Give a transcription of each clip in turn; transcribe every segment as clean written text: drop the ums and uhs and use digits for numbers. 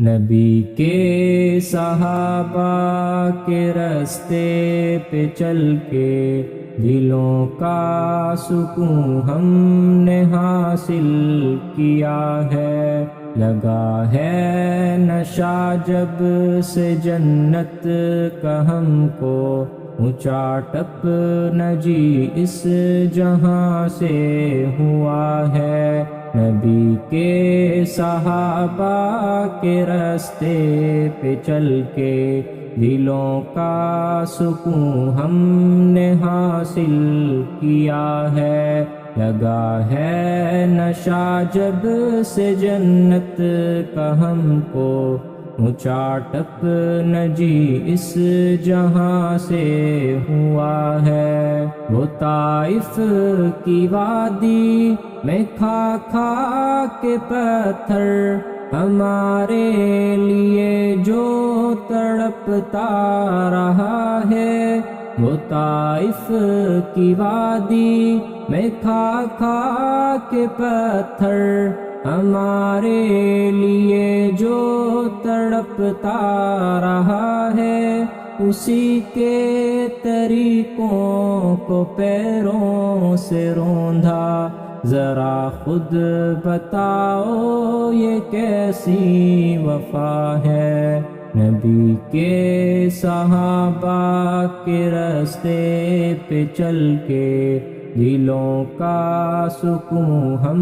نبی کے صحابہ کے راستے پہ چل کے دلوں کا سکون ہم نے حاصل کیا ہے، لگا ہے نشہ جب سے جنت کا ہم کو، اونچا ٹپ نہ جی اس جہاں سے ہوا ہے۔ نبی کے صحابہ کے راستے پہ چل کے دلوں کا سکون ہم نے حاصل کیا ہے، لگا ہے نشہ جب سے جنت کا ہم کو، اونچا ٹپ نہ جی اس جہاں سے ہوا ہے۔ وہ طائف کی وادی میں کھا کھا کے پتھر ہمارے لیے جو تڑپتا رہا ہے، وہ طائف کی وادی میں کھا کھا کے پتھر ہمارے لیے جو تڑپتا رہا ہے، اسی کے طریقوں کو پیروں سے روندا، ذرا خود بتاؤ یہ کیسی وفا ہے۔ نبی کے صحابہ کے راستے پہ چل کے دلوں کا سکون ہم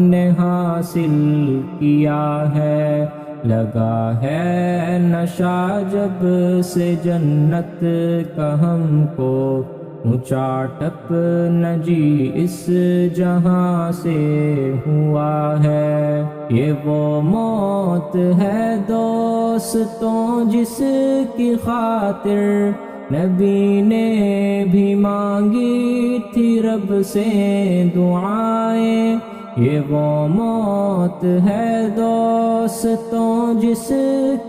نے حاصل کیا ہے، لگا ہے نشہ جب سے جنت کا ہم کو، اونچا ٹپ نہ جی اس جہاں سے ہوا ہے۔ یہ وہ موت ہے دوستوں جس کی خاطر نبی نے بھی مانگی تھی رب سے دعائیں، یہ وہ موت ہے دوستوں جس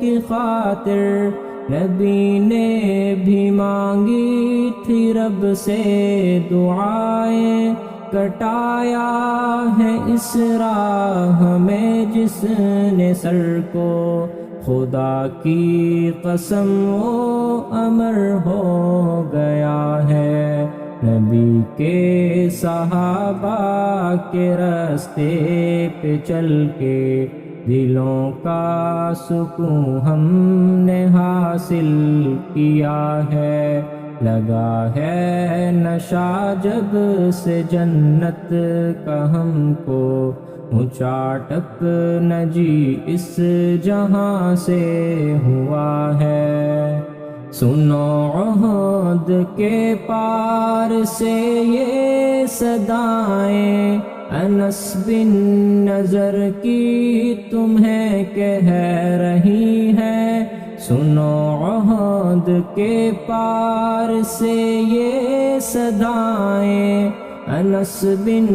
کی خاطر نبی نے بھی مانگی تھی رب سے دعائیں، کٹایا ہے اس راہ میں جس نے سر کو، خدا کی قسم وہ امر ہو گیا ہے۔ نبی کے صحابہ کے راستے پہ چل کے دلوں کا سکون ہم نے حاصل کیا ہے، لگا ہے نشہ جب سے جنت کا ہم کو، اونچا ٹپ نہ جی اس جہاں سے ہوا ہے۔ سنو عہد کے پار سے یہ صدائیں، انس بن نضر کی تمہیں کہہ رہی ہیں، سنو عہد کے پار سے یہ صدائیں، انس بن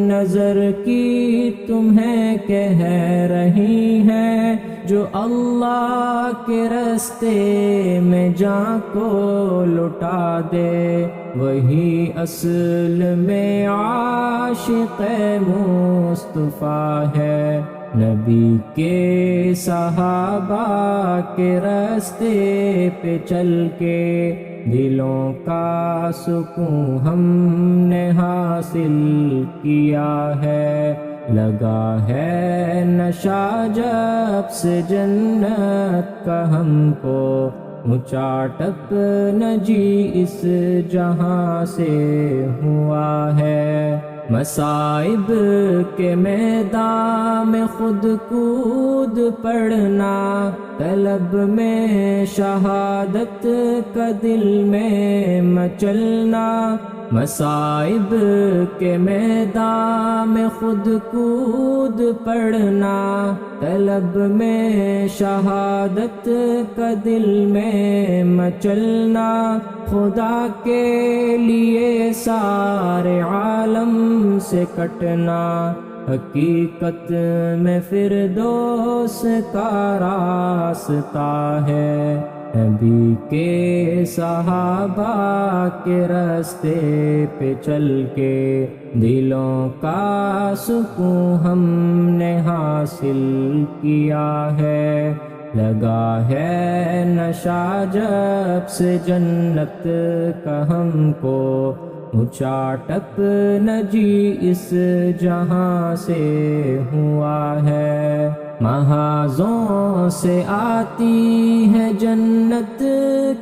نضر کی تمہیں کہہ رہی ہیں، جو اللہ کے راستے میں جان کو لٹا دے، وہی اصل میں عاشق مصطفیٰ ہے۔ نبی کے صحابہ کے راستے پہ چل کے دلوں کا سکون ہم نے حاصل کیا ہے، لگا ہے نشہ جب سے جنت کا ہم کو، اونچا ٹپ نہ جی اس جہاں سے ہوا ہے۔ مصائب کے میدان میں خود کود پڑنا، طلب میں شہادت کا دل میں مچلنا، مصائب کے میدان میں خود کود پڑنا، طلب میں شہادت کا دل میں مچلنا، خدا کے لیے سارے عالم سے کٹنا، حقیقت میں فردوس کا راستہ ہے۔ نبی کے صحابہ کے راستے پہ چل کے دلوں کا سکون ہم نے حاصل کیا ہے، لگا ہے نشہ جب سے جنت کا ہم کو، اونچا ٹپ نہ جی اس جہاں سے ہوا ہے۔ محاذوں سے آتی ہے جنت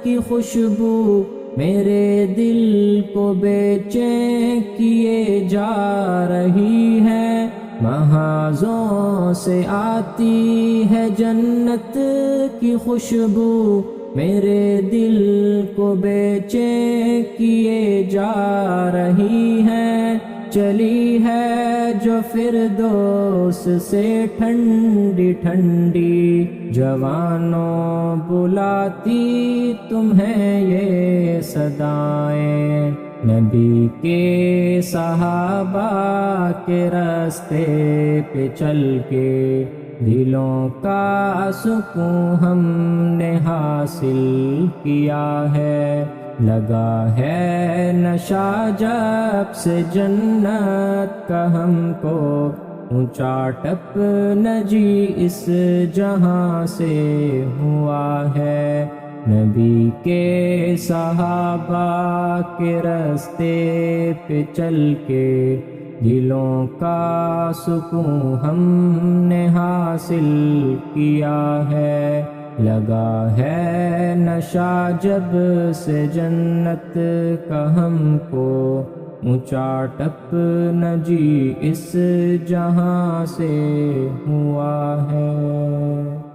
کی خوشبو، میرے دل کو بے چین کیے جا رہی ہے۔ محاذوں سے آتی ہے جنت کی خوشبو، میرے دل کو بے چین کیے جا رہی ہے۔ چلی ہے جو فردوس سے ٹھنڈی ٹھنڈی، جوانوں بلاتی تمہیں یہ صدائیں، نبی کے صحابہ کے راستے پہ چل کے، دلوں کا سکون ہم نے حاصل کیا ہے۔ لگا ہے نشہ جب سے جنت کا ہم کو، اونچا ٹپ نہ جی اس جہاں سے ہوا ہے۔ نبی کے صحابہ کے راستے پہ چل کے، دلوں کا سکون ہم نے حاصل کیا ہے۔ لگا ہے نشہ جب سے جنت کا ہم کو، اونچا ٹپ نہ جی اس جہاں سے ہوا ہے۔